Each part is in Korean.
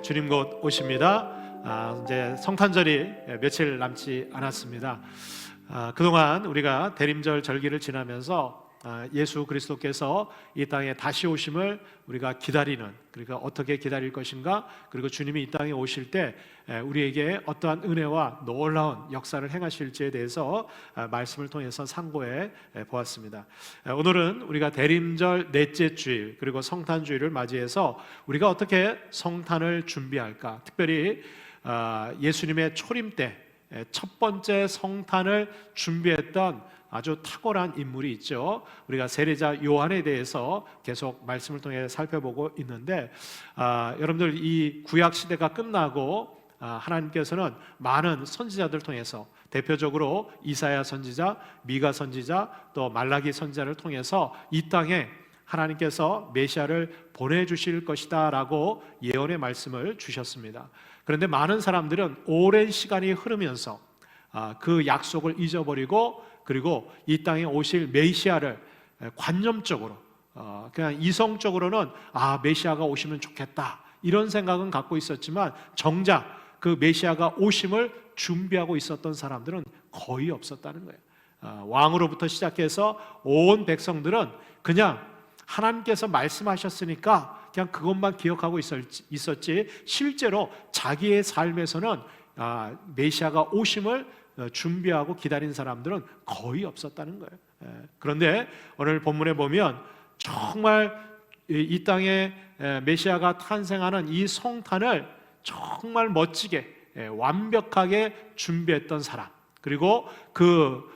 주님 곧 오십니다. 이제 성탄절이 며칠 남지 않았습니다. 그동안 우리가 대림절 절기를 지나면서 예수 그리스도께서 이 땅에 다시 오심을 우리가 기다리는, 그러니까 어떻게 기다릴 것인가, 그리고 주님이 이 땅에 오실 때 우리에게 어떠한 은혜와 놀라운 역사를 행하실지에 대해서 말씀을 통해서 상고해 보았습니다. 오늘은 우리가 대림절 넷째 주일 그리고 성탄주일을 맞이해서 우리가 어떻게 성탄을 준비할까, 특별히 예수님의 초림 때 첫 번째 성탄을 준비했던 아주 탁월한 인물이 있죠. 우리가 세례자 요한에 대해서 계속 말씀을 통해 살펴보고 있는데, 여러분들 이 구약 시대가 끝나고 하나님께서는 많은 선지자들 통해서, 대표적으로 이사야 선지자, 미가 선지자, 또 말라기 선지자를 통해서 이 땅에 하나님께서 메시아를 보내주실 것이다 라고 예언의 말씀을 주셨습니다. 그런데 많은 사람들은 오랜 시간이 흐르면서 그 약속을 잊어버리고, 그리고 이 땅에 오실 메시아를 관념적으로, 그냥 이성적으로는 메시아가 오시면 좋겠다 이런 생각은 갖고 있었지만, 정작 그 메시아가 오심을 준비하고 있었던 사람들은 거의 없었다는 거예요. 왕으로부터 시작해서 온 백성들은 그냥 하나님께서 말씀하셨으니까 그냥 그것만 기억하고 있었지, 실제로 자기의 삶에서는 메시아가 오심을 준비하고 기다린 사람들은 거의 없었다는 거예요. 그런데 오늘 본문에 보면 정말 이 땅에 메시아가 탄생하는 이 성탄을 정말 멋지게 완벽하게 준비했던 사람, 그리고 그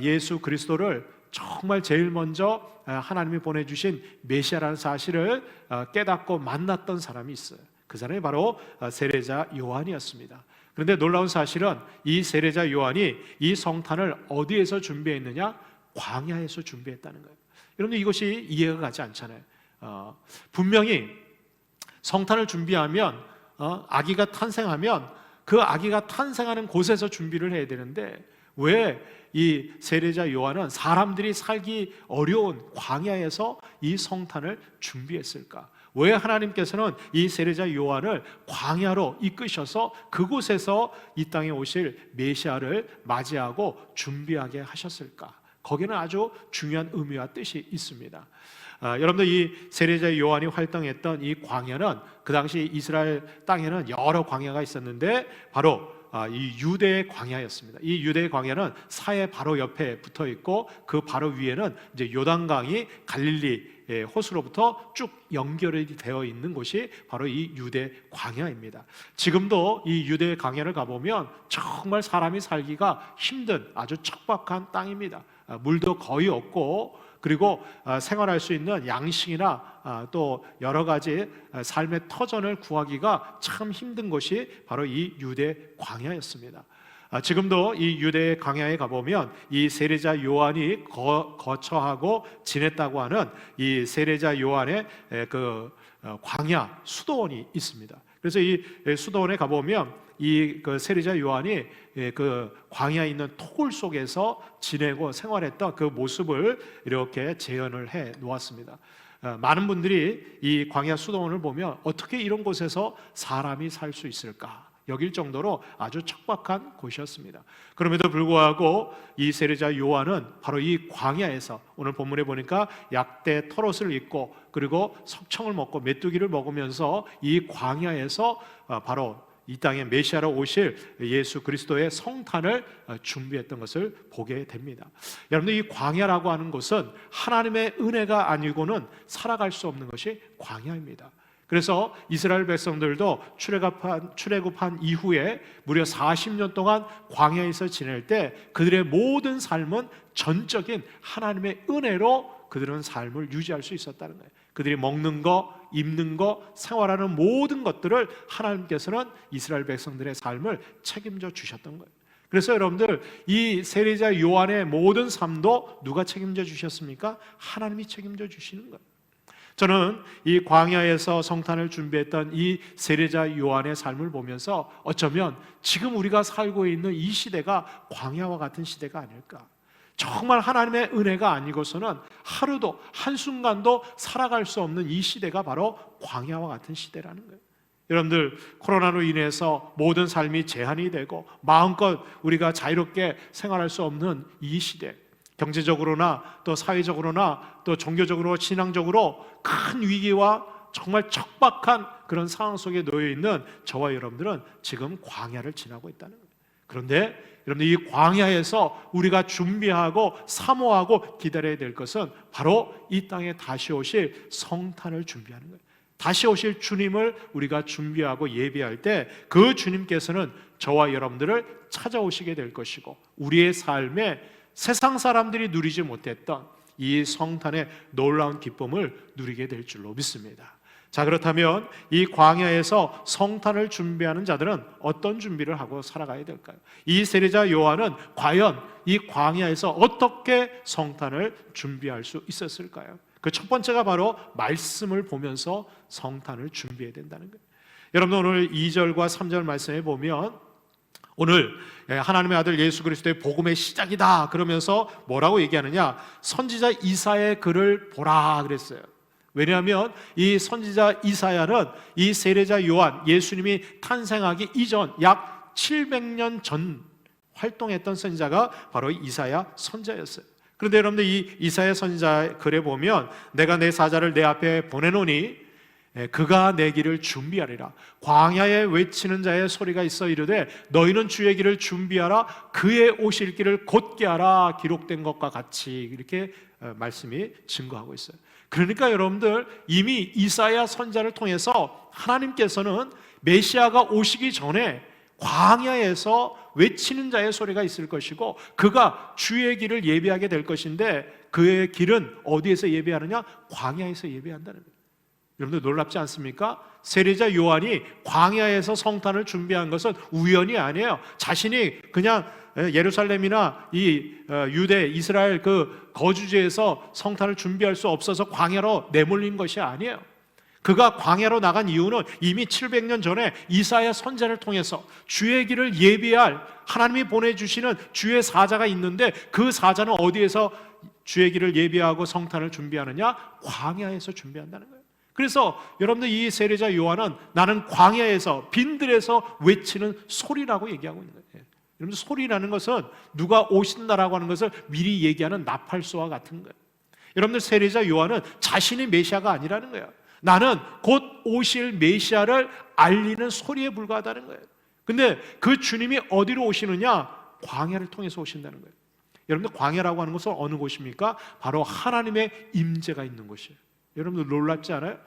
예수 그리스도를 정말 제일 먼저 하나님이 보내주신 메시아라는 사실을 깨닫고 만났던 사람이 있어요. 그 사람이 바로 세례자 요한이었습니다. 그런데 놀라운 사실은 이 세례자 요한이 이 성탄을 어디에서 준비했느냐? 광야에서 준비했다는 거예요. 여러분들, 이것이 이해가 가지 않잖아요. 분명히 성탄을 준비하면, 아기가 탄생하면 그 아기가 탄생하는 곳에서 준비를 해야 되는데, 왜 이 세례자 요한은 사람들이 살기 어려운 광야에서 이 성탄을 준비했을까? 왜 하나님께서는 이 세례자 요한을 광야로 이끄셔서 그곳에서 이 땅에 오실 메시아를 맞이하고 준비하게 하셨을까? 거기는 아주 중요한 의미와 뜻이 있습니다. 여러분들, 이 세례자 요한이 활동했던 이 광야는, 그 당시 이스라엘 땅에는 여러 광야가 있었는데 바로 이 유대의 광야였습니다. 이 유대의 광야는 사해 바로 옆에 붙어 있고, 그 바로 위에는 이제 요단강이 갈릴리 호수로부터 쭉 연결이 되어 있는 곳이 바로 이 유대 광야입니다. 지금도 이 유대 광야를 가보면 정말 사람이 살기가 힘든 아주 척박한 땅입니다. 물도 거의 없고, 그리고 생활할 수 있는 양식이나 또 여러 가지 삶의 터전을 구하기가 참 힘든 곳이 바로 이 유대 광야였습니다. 지금도 이 유대 광야에 가보면 이 세례자 요한이 거처하고 지냈다고 하는 이 세례자 요한의 그 광야 수도원이 있습니다. 그래서 이 수도원에 가보면 이 그 세례자 요한이 그 광야에 있는 토굴 속에서 지내고 생활했던 그 모습을 이렇게 재현을 해 놓았습니다. 많은 분들이 이 광야 수도원을 보면 어떻게 이런 곳에서 사람이 살 수 있을까 여길 정도로 아주 척박한 곳이었습니다. 그럼에도 불구하고 이 세례자 요한은 바로 이 광야에서, 오늘 본문에 보니까 약대 털옷을 입고 그리고 석청을 먹고 메뚜기를 먹으면서 이 광야에서 바로 이 땅에 메시아로 오실 예수 그리스도의 성탄을 준비했던 것을 보게 됩니다. 여러분들, 이 광야라고 하는 것은 하나님의 은혜가 아니고는 살아갈 수 없는 것이 광야입니다. 그래서 이스라엘 백성들도 출애굽한 이후에 무려 40년 동안 광야에서 지낼 때 그들의 모든 삶은 전적인 하나님의 은혜로 그들은 삶을 유지할 수 있었다는 거예요. 그들이 먹는 거, 입는 거, 생활하는 모든 것들을 하나님께서는 이스라엘 백성들의 삶을 책임져 주셨던 거예요. 그래서 여러분들, 이 세례자 요한의 모든 삶도 누가 책임져 주셨습니까? 하나님이 책임져 주시는 거예요. 저는 이 광야에서 성탄을 준비했던 이 세례자 요한의 삶을 보면서 어쩌면 지금 우리가 살고 있는 이 시대가 광야와 같은 시대가 아닐까. 정말 하나님의 은혜가 아니고서는 하루도 한순간도 살아갈 수 없는 이 시대가 바로 광야와 같은 시대라는 거예요. 여러분들, 코로나로 인해서 모든 삶이 제한이 되고 마음껏 우리가 자유롭게 생활할 수 없는 이 시대, 경제적으로나 또 사회적으로나 또 종교적으로 신앙적으로 큰 위기와 정말 척박한 그런 상황 속에 놓여 있는 저와 여러분들은 지금 광야를 지나고 있다는 거예요. 그런데 여러분들, 이 광야에서 우리가 준비하고 사모하고 기다려야 될 것은 바로 이 땅에 다시 오실 성탄을 준비하는 거예요. 다시 오실 주님을 우리가 준비하고 예비할 때 그 주님께서는 저와 여러분들을 찾아오시게 될 것이고, 우리의 삶에 세상 사람들이 누리지 못했던 이 성탄의 놀라운 기쁨을 누리게 될 줄로 믿습니다. 자, 그렇다면 이 광야에서 성탄을 준비하는 자들은 어떤 준비를 하고 살아가야 될까요? 이 세례자 요한은 과연 이 광야에서 어떻게 성탄을 준비할 수 있었을까요? 그 첫 번째가 바로 말씀을 보면서 성탄을 준비해야 된다는 거예요. 여러분, 오늘 2절과 3절 말씀에 보면 오늘 하나님의 아들 예수 그리스도의 복음의 시작이다 그러면서 뭐라고 얘기하느냐? 선지자 이사야의 글을 보라 그랬어요. 왜냐하면 이 선지자 이사야는 이 세례자 요한, 예수님이 탄생하기 이전 약 700년 전 활동했던 선지자가 바로 이사야 선지자였어요. 그런데 여러분들, 이 이사야 선지자 글에 보면 내가 내 사자를 내 앞에 보내노니 그가 내 길을 준비하리라. 광야에 외치는 자의 소리가 있어 이르되 너희는 주의 길을 준비하라. 그의 오실 길을 곧게 하라. 기록된 것과 같이, 이렇게 말씀이 증거하고 있어요. 그러니까 여러분들, 이미 이사야 선지자를 통해서 하나님께서는 메시아가 오시기 전에 광야에서 외치는 자의 소리가 있을 것이고 그가 주의 길을 예비하게 될 것인데, 그의 길은 어디에서 예비하느냐? 광야에서 예비한다는 거예요. 여러분들, 놀랍지 않습니까? 세례자 요한이 광야에서 성탄을 준비한 것은 우연이 아니에요. 자신이 그냥 예루살렘이나 이 유대, 이스라엘 그 거주지에서 성탄을 준비할 수 없어서 광야로 내몰린 것이 아니에요. 그가 광야로 나간 이유는 이미 700년 전에 이사야 선지자를 통해서 주의 길을 예비할 하나님이 보내주시는 주의 사자가 있는데, 그 사자는 어디에서 주의 길을 예비하고 성탄을 준비하느냐? 광야에서 준비한다는 거예요. 그래서 여러분들, 이 세례자 요한은 나는 광야에서 빈들에서 외치는 소리라고 얘기하고 있는 거예요. 여러분들, 소리라는 것은 누가 오신다라고 하는 것을 미리 얘기하는 나팔소와 같은 거예요. 여러분들, 세례자 요한은 자신이 메시아가 아니라는 거예요. 나는 곧 오실 메시아를 알리는 소리에 불과하다는 거예요. 근데 그 주님이 어디로 오시느냐? 광야를 통해서 오신다는 거예요. 여러분들, 광야라고 하는 것은 어느 곳입니까? 바로 하나님의 임재가 있는 곳이에요. 여러분들, 놀랍지 않아요?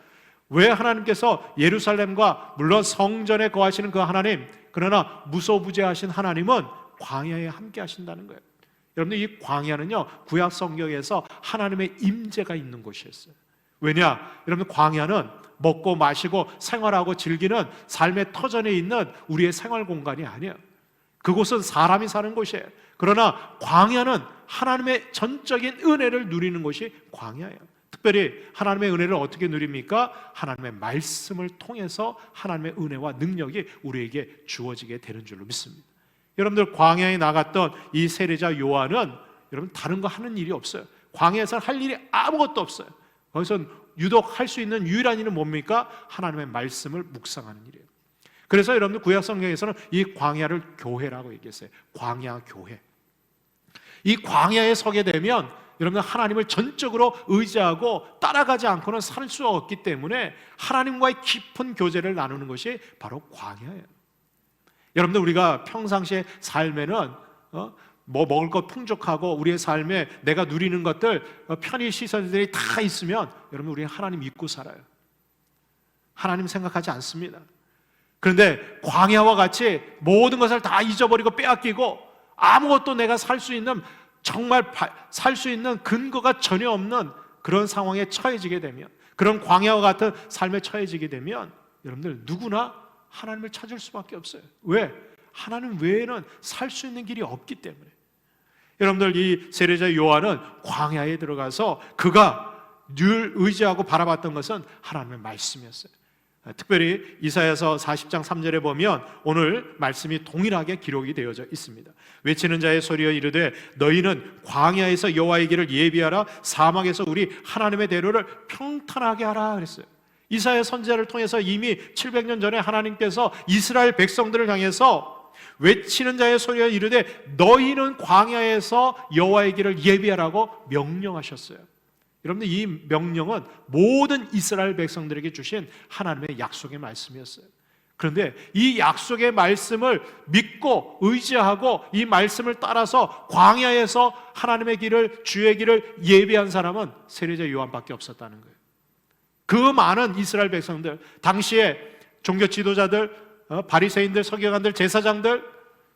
왜 하나님께서 예루살렘과 물론 성전에 거하시는 그 하나님, 그러나 무소부재하신 하나님은 광야에 함께 하신다는 거예요. 여러분들, 이 광야는요, 구약 성경에서 하나님의 임재가 있는 곳이었어요. 왜냐? 여러분, 광야는 먹고 마시고 생활하고 즐기는 삶의 터전에 있는 우리의 생활 공간이 아니에요. 그곳은 사람이 사는 곳이에요. 그러나 광야는 하나님의 전적인 은혜를 누리는 곳이 광야예요. 특별히 하나님의 은혜를 어떻게 누립니까? 하나님의 말씀을 통해서 하나님의 은혜와 능력이 우리에게 주어지게 되는 줄로 믿습니다. 여러분들, 광야에 나갔던 이 세례자 요한은 여러분, 다른 거 하는 일이 없어요. 광야에서는 할 일이 아무것도 없어요. 거기서 유독 할 수 있는 유일한 일은 뭡니까? 하나님의 말씀을 묵상하는 일이에요. 그래서 여러분들, 구약 성경에서는 이 광야를 교회라고 얘기했어요. 광야 교회. 이 광야에 서게 되면 여러분, 하나님을 전적으로 의지하고 따라가지 않고는 살 수 없기 때문에 하나님과의 깊은 교제를 나누는 것이 바로 광야예요. 여러분들, 우리가 평상시에 삶에는 뭐 먹을 것 풍족하고 우리의 삶에 내가 누리는 것들, 편의 시설들이 다 있으면 여러분, 우리는 하나님 믿고 살아요. 하나님 생각하지 않습니다. 그런데 광야와 같이 모든 것을 다 잊어버리고 빼앗기고 아무것도 내가 살 수 있는, 정말 살 수 있는 근거가 전혀 없는 그런 상황에 처해지게 되면, 그런 광야와 같은 삶에 처해지게 되면 여러분들, 누구나 하나님을 찾을 수밖에 없어요. 왜? 하나님 외에는 살 수 있는 길이 없기 때문에. 여러분들, 이 세례자 요한은 광야에 들어가서 그가 늘 의지하고 바라봤던 것은 하나님의 말씀이었어요. 특별히 이사야서 40장 3절에 보면 오늘 말씀이 동일하게 기록이 되어져 있습니다. 외치는 자의 소리여 이르되 너희는 광야에서 여호와의 길을 예비하라. 사막에서 우리 하나님의 대로를 평탄하게 하라 그랬어요. 이사야 선지자를 통해서 이미 700년 전에 하나님께서 이스라엘 백성들을 향해서 외치는 자의 소리가 이르되 너희는 광야에서 여호와의 길을 예비하라고 명령하셨어요. 여러분들, 이 명령은 모든 이스라엘 백성들에게 주신 하나님의 약속의 말씀이었어요. 그런데 이 약속의 말씀을 믿고 의지하고 이 말씀을 따라서 광야에서 하나님의 길을, 주의 길을 예비한 사람은 세례자 요한밖에 없었다는 거예요. 그 많은 이스라엘 백성들, 당시에 종교 지도자들, 바리새인들, 서기관들, 제사장들,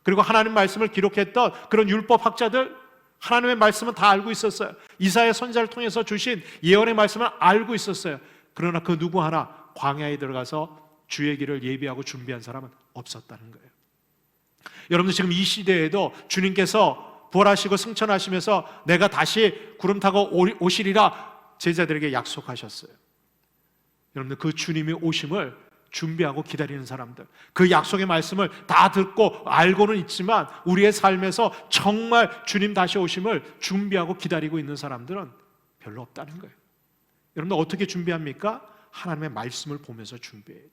그리고 하나님 말씀을 기록했던 그런 율법 학자들, 하나님의 말씀은 다 알고 있었어요. 이사야 선지자를 통해서 주신 예언의 말씀을 알고 있었어요. 그러나 그 누구 하나 광야에 들어가서 주의 길을 예비하고 준비한 사람은 없었다는 거예요. 여러분들, 지금 이 시대에도 주님께서 부활하시고 승천하시면서 내가 다시 구름 타고 오시리라 제자들에게 약속하셨어요. 여러분들, 그 주님의 오심을 준비하고 기다리는 사람들, 그 약속의 말씀을 다 듣고 알고는 있지만 우리의 삶에서 정말 주님 다시 오심을 준비하고 기다리고 있는 사람들은 별로 없다는 거예요. 여러분들, 어떻게 준비합니까? 하나님의 말씀을 보면서 준비해야 돼요.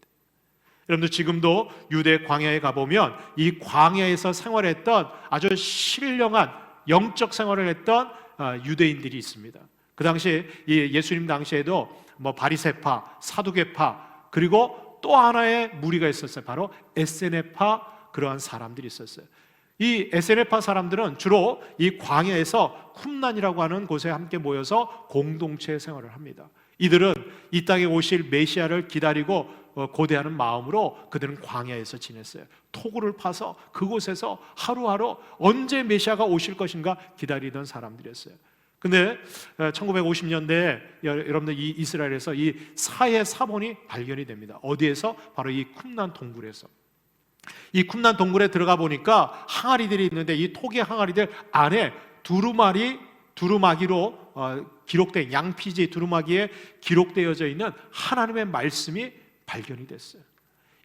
여러분들, 지금도 유대 광야에 가보면 이 광야에서 생활했던 아주 신령한 영적 생활을 했던 유대인들이 있습니다. 그 당시 예수님 당시에도 바리새파, 사두개파, 그리고 또 하나의 무리가 있었어요. 바로 에세네파, 그러한 사람들이 있었어요. 이 에세네파 사람들은 주로 이 광야에서 쿰란이라고 하는 곳에 함께 모여서 공동체 생활을 합니다. 이들은 이 땅에 오실 메시아를 기다리고 고대하는 마음으로 그들은 광야에서 지냈어요. 토구를 파서 그곳에서 하루하루 언제 메시아가 오실 것인가 기다리던 사람들이었어요. 근데 1950년대에 여러분들, 이 이스라엘에서 이 사해 사본이 발견이 됩니다. 어디에서? 바로 이 쿰란 동굴에서. 이 쿰란 동굴에 들어가 보니까 항아리들이 있는데 이 토기 항아리들 안에 두루마기로 기록된, 양피지 두루마기에 기록되어져 있는 하나님의 말씀이 발견이 됐어요.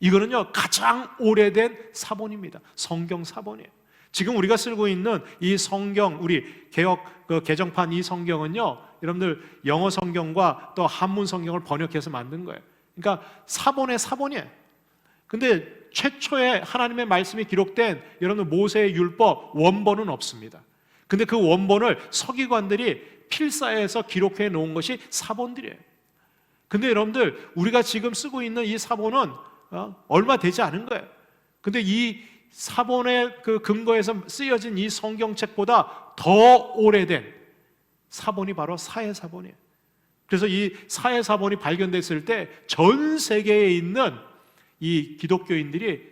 이거는요, 가장 오래된 사본입니다. 성경 사본이에요. 지금 우리가 쓰고 있는 이 성경, 우리 개역 개정판 이 성경은요, 여러분들 영어 성경과 또 한문 성경을 번역해서 만든 거예요. 그러니까 사본의 사본이에요. 근데 최초의 하나님의 말씀이 기록된 여러분들 모세의 율법 원본은 없습니다. 근데 그 원본을 서기관들이 필사해서 기록해 놓은 것이 사본들이에요. 근데 여러분들, 우리가 지금 쓰고 있는 이 사본은 얼마 되지 않은 거예요. 근데 이 사본의 그 근거에서 쓰여진 이 성경책보다 더 오래된 사본이 바로 사해사본이에요. 그래서 이 사해사본이 발견됐을 때 전 세계에 있는 이 기독교인들이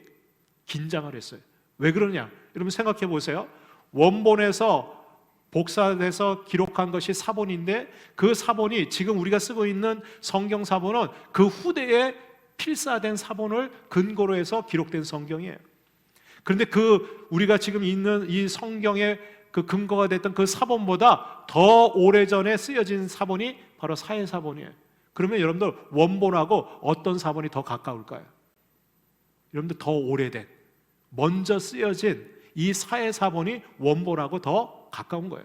긴장을 했어요. 왜 그러냐? 여러분 생각해 보세요. 원본에서 복사돼서 기록한 것이 사본인데 그 사본이 지금 우리가 쓰고 있는 성경 사본은 그 후대에 필사된 사본을 근거로 해서 기록된 성경이에요. 그런데 우리가 지금 있는 이 성경의 그 근거가 됐던 그 사본보다 더 오래전에 쓰여진 사본이 바로 사해사본이에요. 그러면 여러분들, 원본하고 어떤 사본이 더 가까울까요? 여러분들, 더 오래된, 먼저 쓰여진 이 사해사본이 원본하고 더 가까운 거예요.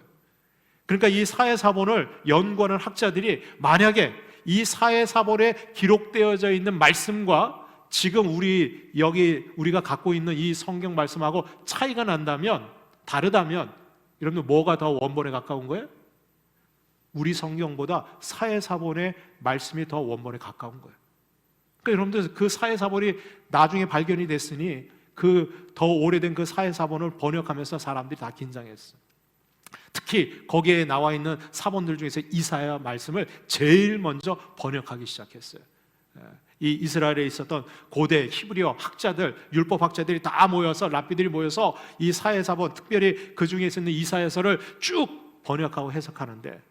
그러니까 이 사해사본을 연구하는 학자들이 만약에 이 사해사본에 기록되어져 있는 말씀과 지금 우리가 갖고 있는 이 성경 말씀하고 차이가 난다면, 다르다면, 여러분들 뭐가 더 원본에 가까운 거예요? 우리 성경보다 사해사본의 말씀이 더 원본에 가까운 거예요. 그러니까 여러분들, 그 사해사본이 나중에 발견이 됐으니 그 더 오래된 그 사해사본을 번역하면서 사람들이 다 긴장했어요. 특히 거기에 나와 있는 사본들 중에서 이사야 말씀을 제일 먼저 번역하기 시작했어요. 이 이스라엘에 있었던 고대 히브리어 학자들, 율법 학자들이 다 모여서, 랍비들이 모여서 이 사해사본, 특별히 그 중에 있는 이사야서를 쭉 번역하고 해석하는데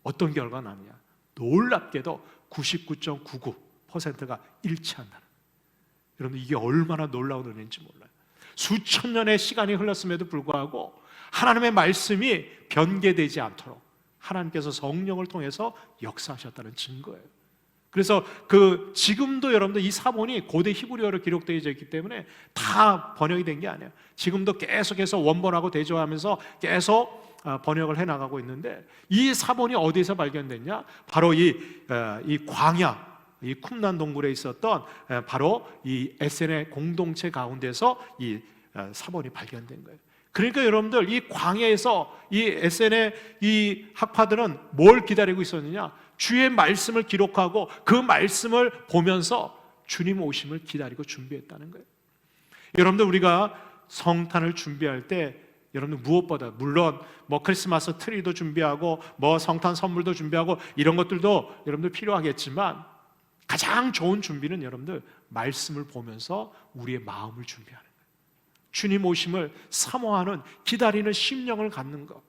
어떤 결과가 나느냐? 놀랍게도 99.99%가 일치한다는. 여러분, 이게 얼마나 놀라운 은혜인지 몰라요. 수천 년의 시간이 흘렀음에도 불구하고 하나님의 말씀이 변개되지 않도록 하나님께서 성령을 통해서 역사하셨다는 증거예요. 그래서 지금도 여러분들 이 사본이 고대 히브리어로 기록되어 있기 때문에 다 번역이 된 게 아니에요. 지금도 계속해서 원본하고 대조하면서 계속 번역을 해나가고 있는데, 이 사본이 어디서 발견됐냐? 바로 이 광야, 이 쿰란 동굴에 있었던 바로 이 에센의 공동체 가운데서 이 사본이 발견된 거예요. 그러니까 여러분들, 이 광야에서 이 에센의 이 학파들은 뭘 기다리고 있었느냐? 주의 말씀을 기록하고 그 말씀을 보면서 주님 오심을 기다리고 준비했다는 거예요. 여러분들, 우리가 성탄을 준비할 때 여러분들 무엇보다, 물론 뭐 크리스마스 트리도 준비하고 뭐 성탄 선물도 준비하고 이런 것들도 여러분들 필요하겠지만, 가장 좋은 준비는 여러분들 말씀을 보면서 우리의 마음을 준비하는 거예요. 주님 오심을 사모하는, 기다리는 심령을 갖는 것.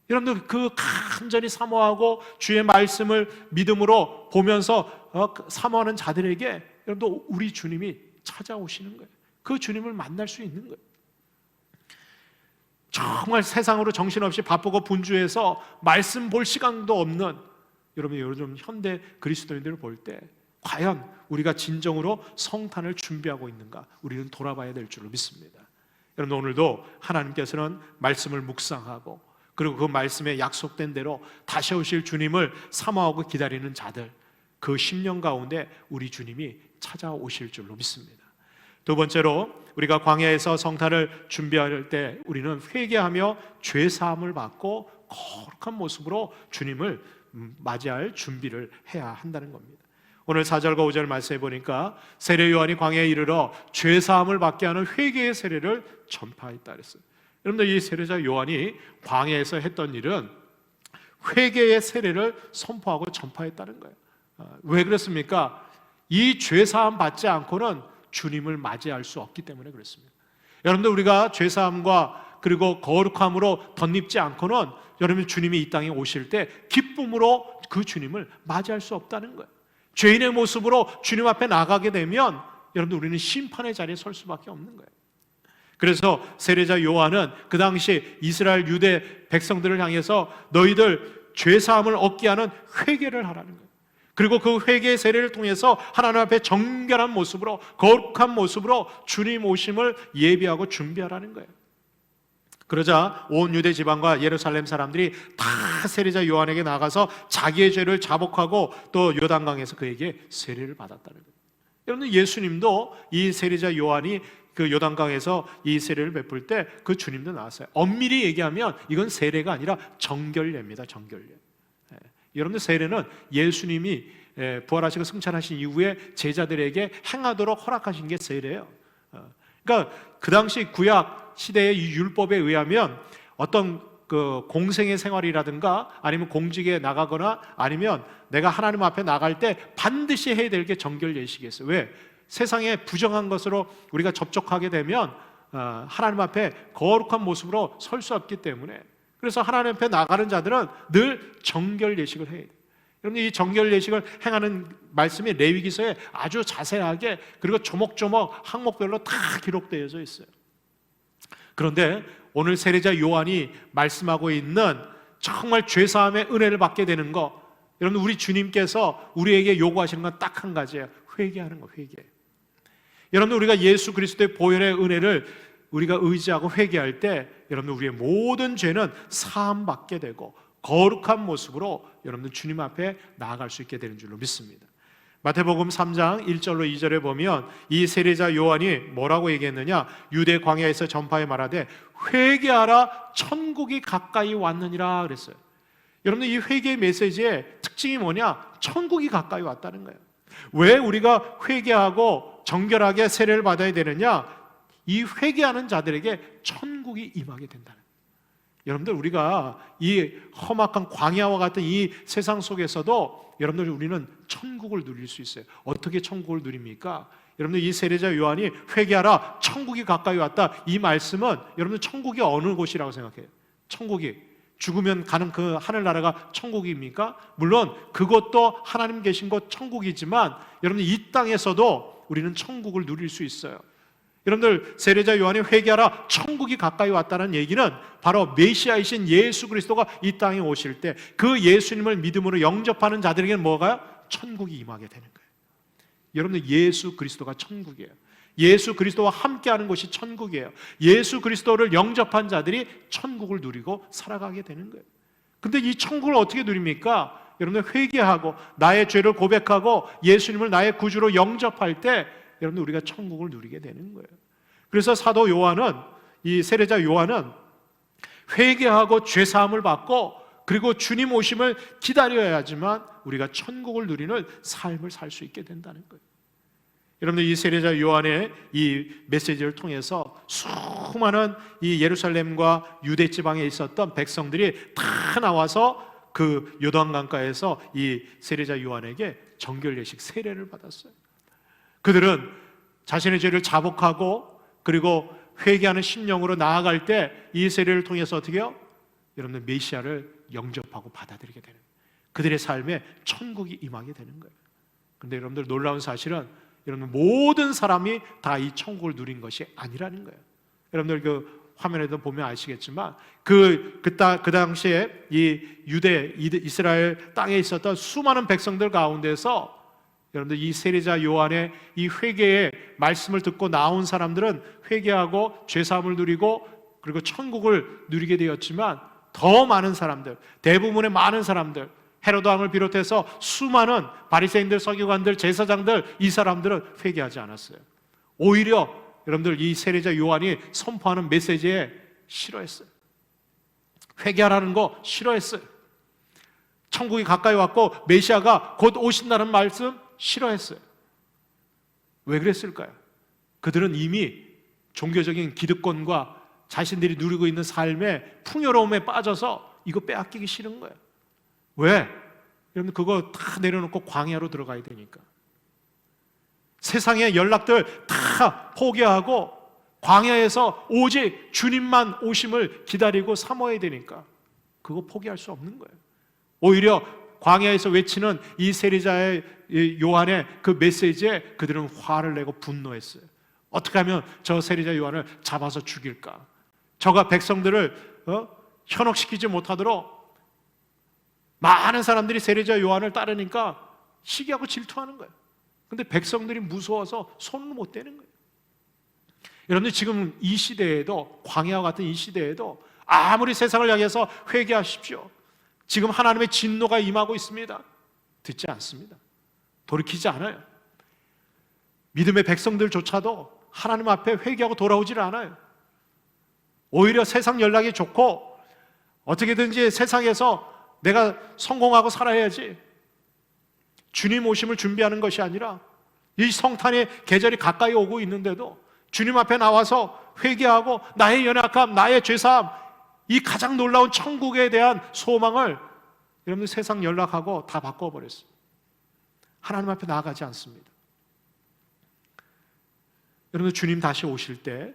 여러분들, 그 간절히 사모하고 주의 말씀을 믿음으로 보면서 사모하는 자들에게 여러분들 우리 주님이 찾아오시는 거예요. 그 주님을 만날 수 있는 거예요. 정말 세상으로 정신없이 바쁘고 분주해서 말씀 볼 시간도 없는 여러분, 요즘 현대 그리스도인들을 볼 때 과연 우리가 진정으로 성탄을 준비하고 있는가, 우리는 돌아봐야 될 줄로 믿습니다. 여러분, 오늘도 하나님께서는 말씀을 묵상하고 그리고 그 말씀에 약속된 대로 다시 오실 주님을 사모하고 기다리는 자들, 그 심령 가운데 우리 주님이 찾아오실 줄로 믿습니다. 두 번째로, 우리가 광야에서 성탄을 준비할 때 우리는 회개하며 죄사함을 받고 거룩한 모습으로 주님을 맞이할 준비를 해야 한다는 겁니다. 오늘 4절과 5절 말씀해 보니까 세례 요한이 광야에 이르러 죄사함을 받게 하는 회개의 세례를 전파했다 그랬어요. 여러분들, 이 세례자 요한이 광야에서 했던 일은 회개의 세례를 선포하고 전파했다는 거예요. 왜 그렇습니까? 이 죄사함 받지 않고는 주님을 맞이할 수 없기 때문에 그렇습니다. 여러분들, 우리가 죄사함과 그리고 거룩함으로 덧입지 않고는 여러분, 주님이 이 땅에 오실 때 기쁨으로 그 주님을 맞이할 수 없다는 거예요. 죄인의 모습으로 주님 앞에 나가게 되면 여러분들, 우리는 심판의 자리에 설 수밖에 없는 거예요. 그래서 세례자 요한은 그 당시 이스라엘 유대 백성들을 향해서 너희들 죄사함을 얻게 하는 회개를 하라는 거예요. 그리고 그 회개의 세례를 통해서 하나님 앞에 정결한 모습으로, 거룩한 모습으로 주님 오심을 예비하고 준비하라는 거예요. 그러자 온 유대 지방과 예루살렘 사람들이 다 세례자 요한에게 나가서 자기의 죄를 자복하고 또 요단강에서 그에게 세례를 받았다는 거예요. 여러분, 예수님도 이 세례자 요한이 그 요단강에서 이 세례를 베풀 때 그 주님도 나왔어요. 엄밀히 얘기하면 이건 세례가 아니라 정결례입니다. 정결례. 여러분들, 세례는 예수님이 부활하시고 승천하신 이후에 제자들에게 행하도록 허락하신 게 세례예요. 그러니까 그 당시 구약 시대의 이 율법에 의하면 어떤 그 공생의 생활이라든가 아니면 공직에 나가거나 아니면 내가 하나님 앞에 나갈 때 반드시 해야 될 게 정결 예식이었어요. 왜? 세상에 부정한 것으로 우리가 접촉하게 되면 하나님 앞에 거룩한 모습으로 설 수 없기 때문에, 그래서 하나님 앞에 나가는 자들은 늘 정결 예식을 해야 돼요. 여러분, 이 정결 예식을 행하는 말씀이 레위기서에 아주 자세하게 그리고 조목조목 항목별로 다 기록되어져 있어요. 그런데 오늘 세례자 요한이 말씀하고 있는 정말 죄사함의 은혜를 받게 되는 것, 여러분, 우리 주님께서 우리에게 요구하시는 건 딱 한 가지예요. 회개하는 거, 회개. 여러분, 우리가 예수 그리스도의 보혈의 은혜를 우리가 의지하고 회개할 때 여러분, 우리의 모든 죄는 사함받게 되고 거룩한 모습으로 여러분들 주님 앞에 나아갈 수 있게 되는 줄로 믿습니다. 마태복음 3장 1절로 2절에 보면 이 세례자 요한이 뭐라고 얘기했느냐? 유대 광야에서 전파해 말하되 회개하라, 천국이 가까이 왔느니라 그랬어요. 여러분들, 이 회개의 메시지의 특징이 뭐냐? 천국이 가까이 왔다는 거예요. 왜 우리가 회개하고 정결하게 세례를 받아야 되느냐? 이 회개하는 자들에게 천국이 임하게 된다는 거예요. 여러분들, 우리가 이 험악한 광야와 같은 이 세상 속에서도 여러분들, 우리는 천국을 누릴 수 있어요. 어떻게 천국을 누립니까? 여러분들, 이 세례자 요한이 회개하라, 천국이 가까이 왔다, 이 말씀은 여러분들 천국이 어느 곳이라고 생각해요? 천국이 죽으면 가는 그 하늘나라가 천국입니까? 물론 그것도 하나님 계신 곳 천국이지만 여러분들, 이 땅에서도 우리는 천국을 누릴 수 있어요. 여러분들, 세례자 요한이 회개하라, 천국이 가까이 왔다는 얘기는 바로 메시아이신 예수 그리스도가 이 땅에 오실 때 그 예수님을 믿음으로 영접하는 자들에게는 뭐가요? 천국이 임하게 되는 거예요. 여러분들, 예수 그리스도가 천국이에요. 예수 그리스도와 함께하는 곳이 천국이에요. 예수 그리스도를 영접한 자들이 천국을 누리고 살아가게 되는 거예요. 근데 이 천국을 어떻게 누립니까? 여러분들 회개하고 나의 죄를 고백하고 예수님을 나의 구주로 영접할 때 여러분들 우리가 천국을 누리게 되는 거예요. 그래서 사도 요한은, 이 세례자 요한은 회개하고 죄 사함을 받고 그리고 주님 오심을 기다려야지만 우리가 천국을 누리는 삶을 살 수 있게 된다는 거예요. 여러분들 이 세례자 요한의 이 메시지를 통해서 수많은 이 예루살렘과 유대 지방에 있었던 백성들이 다 나와서 그 요단강가에서 이 세례자 요한에게 정결 예식 세례를 받았어요. 그들은 자신의 죄를 자복하고 그리고 회개하는 심령으로 나아갈 때 이 세례를 통해서 어떻게 해요? 여러분들 메시아를 영접하고 받아들이게 되는, 그들의 삶에 천국이 임하게 되는 거예요. 그런데 여러분들 놀라운 사실은 여러분 모든 사람이 다 이 천국을 누린 것이 아니라는 거예요. 여러분들 그 화면에도 보면 아시겠지만 그 당시에 이 유대 이스라엘 땅에 있었던 수많은 백성들 가운데서 여러분들 이 세례자 요한의 이 회개의 말씀을 듣고 나온 사람들은 회개하고 죄사함을 누리고 그리고 천국을 누리게 되었지만 더 많은 사람들, 대부분의 많은 사람들, 헤로드 왕을 비롯해서 수많은 바리새인들, 서기관들, 제사장들, 이 사람들은 회개하지 않았어요. 오히려 여러분들 이 세례자 요한이 선포하는 메시지에 싫어했어요. 회개하라는 거 싫어했어요. 천국이 가까이 왔고 메시아가 곧 오신다는 말씀 싫어했어요. 왜 그랬을까요? 그들은 이미 종교적인 기득권과 자신들이 누리고 있는 삶의 풍요로움에 빠져서 이거 빼앗기기 싫은 거예요. 왜? 여러분 그거 다 내려놓고 광야로 들어가야 되니까. 세상의 연락들 다 포기하고 광야에서 오직 주님만 오심을 기다리고 사모해야 되니까 그거 포기할 수 없는 거예요. 오히려 광야에서 외치는 이 세례자의 요한의 그 메시지에 그들은 화를 내고 분노했어요. 어떻게 하면 저 세례자 요한을 잡아서 죽일까? 저가 백성들을 현혹시키지 못하도록 많은 사람들이 세례자 요한을 따르니까 시기하고 질투하는 거예요. 근데 백성들이 무서워서 손을 못 대는 거예요. 여러분들 지금 이 시대에도, 광야와 같은 이 시대에도 아무리 세상을 향해서 회개하십시오, 지금 하나님의 진노가 임하고 있습니다. 듣지 않습니다. 돌이키지 않아요. 믿음의 백성들조차도 하나님 앞에 회개하고 돌아오질 않아요. 오히려 세상 연락이 좋고 어떻게든지 세상에서 내가 성공하고 살아야지, 주님 오심을 준비하는 것이 아니라 이 성탄의 계절이 가까이 오고 있는데도 주님 앞에 나와서 회개하고 나의 연약함, 나의 죄사함, 이 가장 놀라운 천국에 대한 소망을 여러분들 세상 연락하고 다 바꿔버렸어요. 하나님 앞에 나아가지 않습니다. 여러분들 주님 다시 오실 때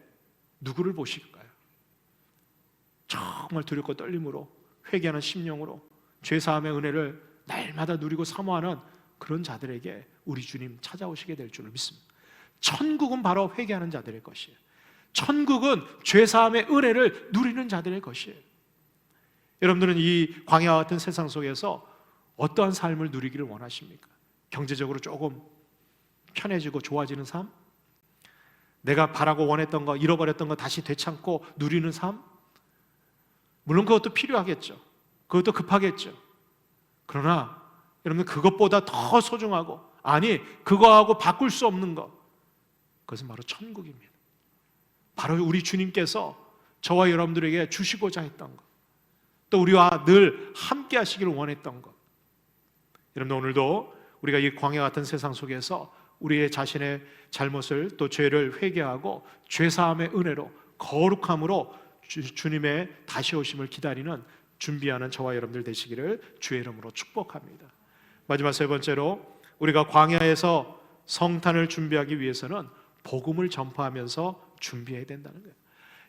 누구를 보실까요? 정말 두렵고 떨림으로 회개하는 심령으로 죄사함의 은혜를 날마다 누리고 사모하는 그런 자들에게 우리 주님 찾아오시게 될 줄을 믿습니다. 천국은 바로 회개하는 자들의 것이에요. 천국은 죄사함의 은혜를 누리는 자들의 것이에요. 여러분들은 이 광야와 같은 세상 속에서 어떠한 삶을 누리기를 원하십니까? 경제적으로 조금 편해지고 좋아지는 삶? 내가 바라고 원했던 거, 잃어버렸던 거 다시 되찾고 누리는 삶? 물론 그것도 필요하겠죠. 그것도 급하겠죠. 그러나 여러분 그것보다 더 소중하고, 아니 그거하고 바꿀 수 없는 것, 그것은 바로 천국입니다. 바로 우리 주님께서 저와 여러분들에게 주시고자 했던 것, 또 우리와 늘 함께 하시기를 원했던 것. 여러분 오늘도 우리가 이 광야 같은 세상 속에서 우리의 자신의 잘못을 또 죄를 회개하고 죄사함의 은혜로 거룩함으로 주님의 다시 오심을 기다리는 준비하는 저와 여러분들 되시기를 주의 이름으로 축복합니다. 마지막 세 번째로 우리가 광야에서 성탄을 준비하기 위해서는 복음을 전파하면서 준비해야 된다는 거예요.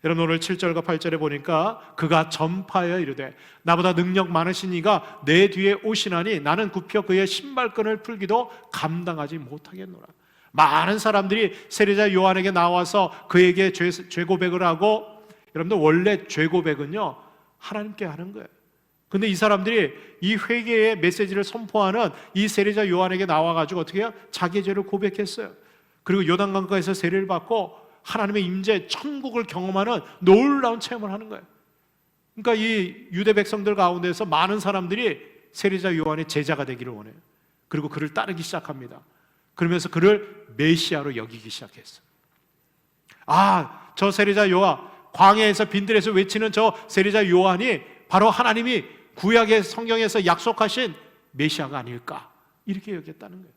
여러분 오늘 7절과 8절에 보니까 그가 전파하여 이르되 나보다 능력 많으신 이가 내 뒤에 오시나니 나는 굽혀 그의 신발끈을 풀기도 감당하지 못하겠노라. 많은 사람들이 세례자 요한에게 나와서 그에게 죄 고백을 하고, 여러분들 원래 죄 고백은요 하나님께 하는 거예요. 근데 이 사람들이 이 회개의 메시지를 선포하는 이 세례자 요한에게 나와가지고 어떻게 해요? 자기의 죄를 고백했어요. 그리고 요단강가에서 세례를 받고 하나님의 임재, 천국을 경험하는 놀라운 체험을 하는 거예요. 그러니까 이 유대 백성들 가운데서 많은 사람들이 세례자 요한의 제자가 되기를 원해요. 그리고 그를 따르기 시작합니다. 그러면서 그를 메시아로 여기기 시작했어요. 저 세례자 요한, 광야에서 빈들에서 외치는 저 세례자 요한이 바로 하나님이 구약의 성경에서 약속하신 메시아가 아닐까, 이렇게 여겼다는 거예요.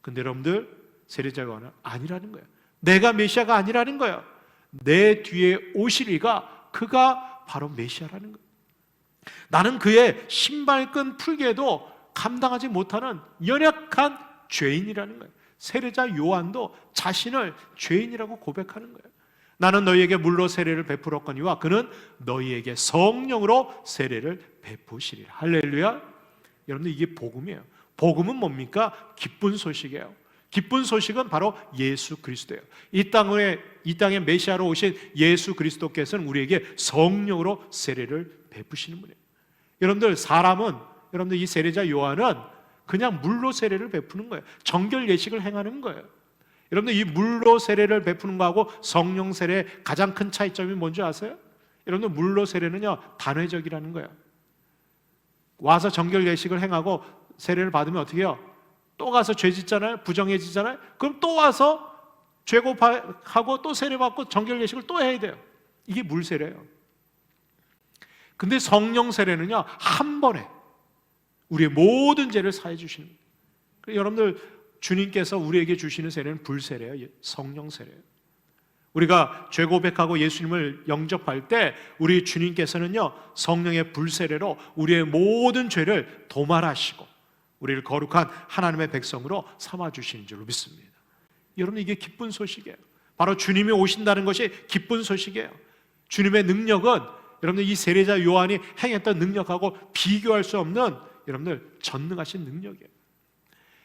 근데 여러분들, 세례자 요한은 아니라는 거예요. 내가 메시아가 아니라는 거예요. 내 뒤에 오실 이가, 그가 바로 메시아라는 거예요. 나는 그의 신발끈 풀게도 감당하지 못하는 연약한 죄인이라는 거예요. 세례자 요한도 자신을 죄인이라고 고백하는 거예요. 나는 너희에게 물로 세례를 베풀었거니와 그는 너희에게 성령으로 세례를 베푸시리라. 할렐루야. 여러분들, 이게 복음이에요. 복음은 뭡니까? 기쁜 소식이에요. 기쁜 소식은 바로 예수 그리스도예요. 이 땅에 메시아로 오신 예수 그리스도께서는 우리에게 성령으로 세례를 베푸시는 분이에요. 여러분들, 여러분들 이 세례자 요한은 그냥 물로 세례를 베푸는 거예요. 정결 예식을 행하는 거예요. 여러분들, 이 물로 세례를 베푸는 거하고 성령 세례의 가장 큰 차이점이 뭔지 아세요? 여러분들, 물로 세례는요, 단회적이라는 거예요. 와서 정결 예식을 행하고 세례를 받으면 어떻게 해요? 또 가서 죄 짓잖아요. 부정해지잖아요. 그럼 또 와서 죄고하고 또 세례받고 정결 예식을 또 해야 돼요. 이게 물 세례예요. 근데 성령 세례는요, 한 번에 우리의 모든 죄를 사해 주시는 거예요. 여러분들, 주님께서 우리에게 주시는 세례는 불세례예요. 성령 세례예요. 우리가 죄 고백하고 예수님을 영접할 때 우리 주님께서는요, 성령의 불세례로 우리의 모든 죄를 도말하시고 우리를 거룩한 하나님의 백성으로 삼아주시는 줄로 믿습니다. 여러분, 이게 기쁜 소식이에요. 바로 주님이 오신다는 것이 기쁜 소식이에요. 주님의 능력은 여러분들, 이 세례자 요한이 행했던 능력하고 비교할 수 없는, 여러분들, 전능하신 능력이에요.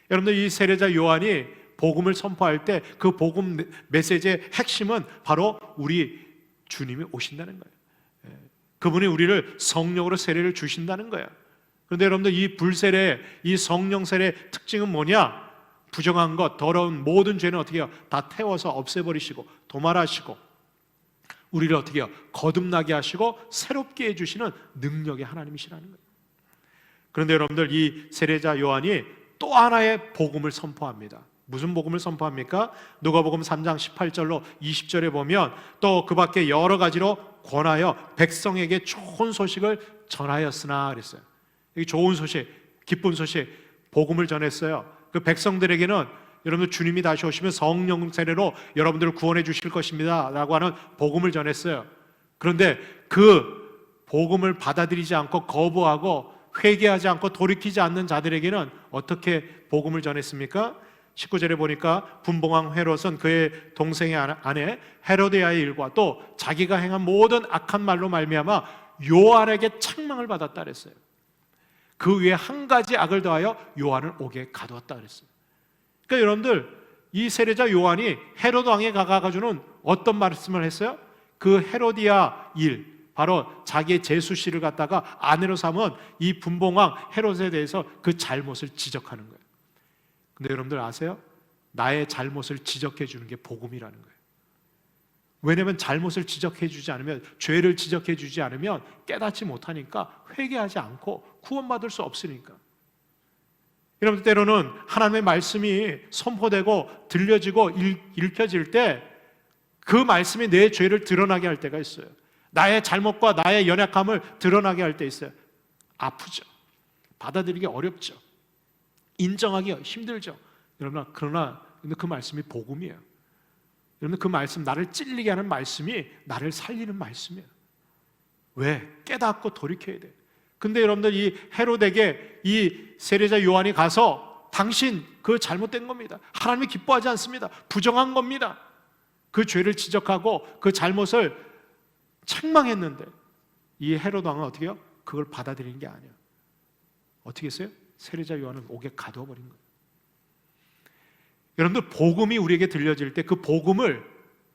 여러분들, 이 세례자 요한이 복음을 선포할 때 그 복음 메시지의 핵심은 바로 우리 주님이 오신다는 거예요. 그분이 우리를 성령으로 세례를 주신다는 거예요. 그런데 여러분들, 이 불세례, 이 성령 세례의 특징은 뭐냐? 부정한 것, 더러운 모든 죄는 어떻게 해요? 다 태워서 없애버리시고 도말하시고 우리를 어떻게 해요? 거듭나게 하시고 새롭게 해주시는 능력의 하나님이시라는 거예요. 그런데 여러분들, 이 세례자 요한이 또 하나의 복음을 선포합니다. 무슨 복음을 선포합니까? 누가복음 3장 18절로 20절에 보면 또 그 밖에 여러 가지로 권하여 백성에게 좋은 소식을 전하였으나 그랬어요. 이 좋은 소식, 기쁜 소식, 복음을 전했어요. 그 백성들에게는 여러분들, 주님이 다시 오시면 성령 세례로 여러분들을 구원해 주실 것입니다 라고 하는 복음을 전했어요. 그런데 그 복음을 받아들이지 않고 거부하고 회개하지 않고 돌이키지 않는 자들에게는 어떻게 복음을 전했습니까? 19절에 보니까 분봉왕 헤롯은 그의 동생의 아내 헤로디아의 일과 또 자기가 행한 모든 악한 말로 말미암아 요한에게 책망을 받았다 그랬어요. 그 위에 한 가지 악을 더하여 요한을 옥에 가두었다 그랬어요. 그러니까 여러분들, 이 세례자 요한이 헤롯 왕에 가가지고는 어떤 말씀을 했어요? 그 헤로디아 일, 바로 자기의 제수씨를 갖다가 아내로 삼은 이 분봉왕 헤롯에 대해서 그 잘못을 지적하는 거예요. 근데 여러분들 아세요? 나의 잘못을 지적해 주는 게 복음이라는 거예요. 왜냐하면 잘못을 지적해 주지 않으면, 죄를 지적해 주지 않으면 깨닫지 못하니까, 회개하지 않고 구원받을 수 없으니까. 여러분, 때로는 하나님의 말씀이 선포되고 들려지고 읽혀질 때 그 말씀이 내 죄를 드러나게 할 때가 있어요. 나의 잘못과 나의 연약함을 드러나게 할 때 있어요. 아프죠. 받아들이기 어렵죠. 인정하기 힘들죠. 여러분, 그러나 그 말씀이 복음이에요. 여러분, 그 말씀, 나를 찔리게 하는 말씀이 나를 살리는 말씀이에요. 왜? 깨닫고 돌이켜야 돼요. 근데 여러분들, 이 헤롯에게 이 세례자 요한이 가서 당신 그 잘못된 겁니다, 하나님이 기뻐하지 않습니다, 부정한 겁니다, 그 죄를 지적하고 그 잘못을 책망했는데 이 헤롯 왕은 어떻게 해요? 그걸 받아들이는 게 아니에요. 어떻게 했어요? 세례자 요한을 옥에 가두어버린 거예요. 여러분들, 복음이 우리에게 들려질 때 그 복음을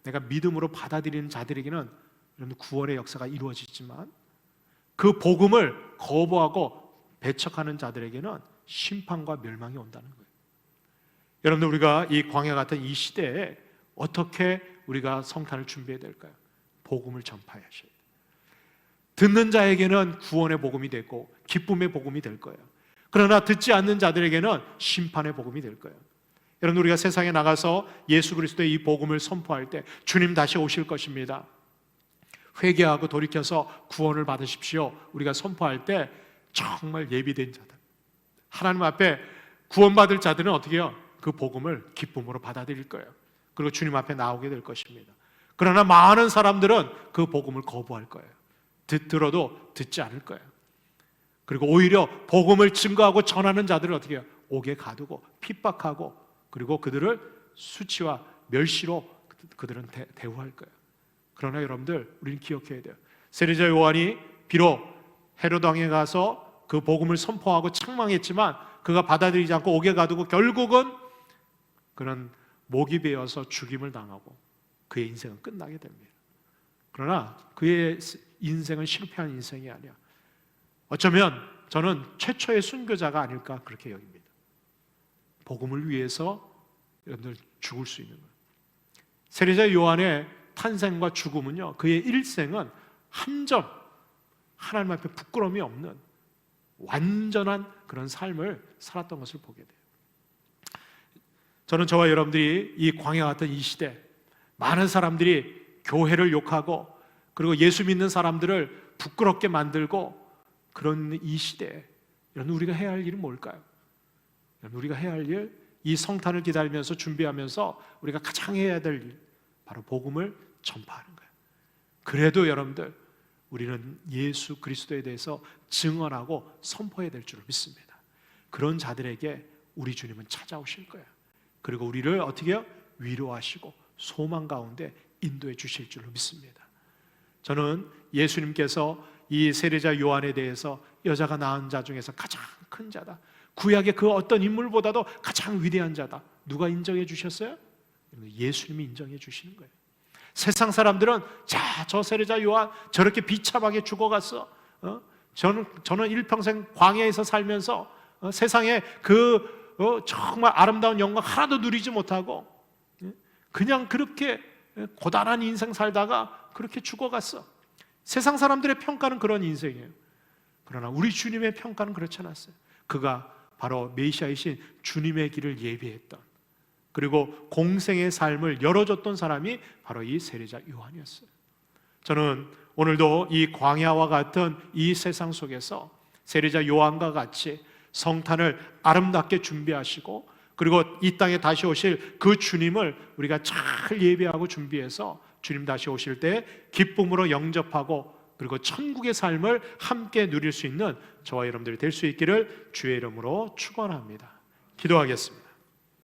내가 믿음으로 받아들이는 자들에게는 여러분 구원의 역사가 이루어지지만, 그 복음을 거부하고 배척하는 자들에게는 심판과 멸망이 온다는 거예요. 여러분들, 우리가 이 광야 같은 이 시대에 어떻게 우리가 성탄을 준비해야 될까요? 복음을 전파하셔야 돼요. 듣는 자에게는 구원의 복음이 되고 기쁨의 복음이 될 거예요. 그러나 듣지 않는 자들에게는 심판의 복음이 될 거예요. 여러분, 우리가 세상에 나가서 예수 그리스도의 이 복음을 선포할 때 주님 다시 오실 것입니다. 회개하고 돌이켜서 구원을 받으십시오. 우리가 선포할 때 정말 예비된 자들, 하나님 앞에 구원받을 자들은 어떻게 해요? 그 복음을 기쁨으로 받아들일 거예요. 그리고 주님 앞에 나오게 될 것입니다. 그러나 많은 사람들은 그 복음을 거부할 거예요. 들어도 듣지 않을 거예요. 그리고 오히려 복음을 증거하고 전하는 자들을 어떻게 해요? 옥에 가두고 핍박하고, 그리고 그들을 수치와 멸시로 그들은 대우할 거예요. 그러나 여러분들, 우리는 기억해야 돼요. 세례자 요한이 비록 헤롯 왕에 가서 그 복음을 선포하고 책망했지만 그가 받아들이지 않고 옥에 가두고 결국은 그는 목이 베어서 죽임을 당하고 그의 인생은 끝나게 됩니다. 그러나 그의 인생은 실패한 인생이 아니야. 어쩌면 저는 최초의 순교자가 아닐까 그렇게 여깁니다. 복음을 위해서 여러분들 죽을 수 있는 거예요. 세례자 요한의 탄생과 죽음은요, 그의 일생은 한 점 하나님 앞에 부끄러움이 없는 완전한 그런 삶을 살았던 것을 보게 돼요. 저는 저와 여러분들이 이 광야 같은 이 시대, 많은 사람들이 교회를 욕하고 그리고 예수 믿는 사람들을 부끄럽게 만들고 그런 이 시대에 여러분, 우리가 해야 할 일은 뭘까요? 여러분, 우리가 해야 할 일, 이 성탄을 기다리면서 준비하면서 우리가 가장 해야 될 일, 바로 복음을 전파하는 거예요. 그래도 여러분들, 우리는 예수 그리스도에 대해서 증언하고 선포해야 될 줄을 믿습니다. 그런 자들에게 우리 주님은 찾아오실 거예요. 그리고 우리를 어떻게 해요? 위로하시고 소망 가운데 인도해 주실 줄로 믿습니다. 저는 예수님께서 이 세례자 요한에 대해서 여자가 낳은 자 중에서 가장 큰 자다, 구약의 그 어떤 인물보다도 가장 위대한 자다, 누가 인정해 주셨어요? 예수님이 인정해 주시는 거예요. 세상 사람들은 자, 저 세례자 요한 저렇게 비참하게 죽어갔어. 저는 일평생 광야에서 살면서 세상에 정말 아름다운 영광 하나도 누리지 못하고 그냥 그렇게 고단한 인생 살다가 그렇게 죽어갔어. 세상 사람들의 평가는 그런 인생이에요. 그러나 우리 주님의 평가는 그렇지 않았어요. 그가 바로 메시아이신 주님의 길을 예비했던, 그리고 공생의 삶을 열어줬던 사람이 바로 이 세례자 요한이었어요. 저는 오늘도 이 광야와 같은 이 세상 속에서 세례자 요한과 같이 성탄을 아름답게 준비하시고 그리고 이 땅에 다시 오실 그 주님을 우리가 잘 예배하고 준비해서 주님 다시 오실 때 기쁨으로 영접하고 그리고 천국의 삶을 함께 누릴 수 있는 저와 여러분들이 될 수 있기를 주의 이름으로 축원합니다. 기도하겠습니다.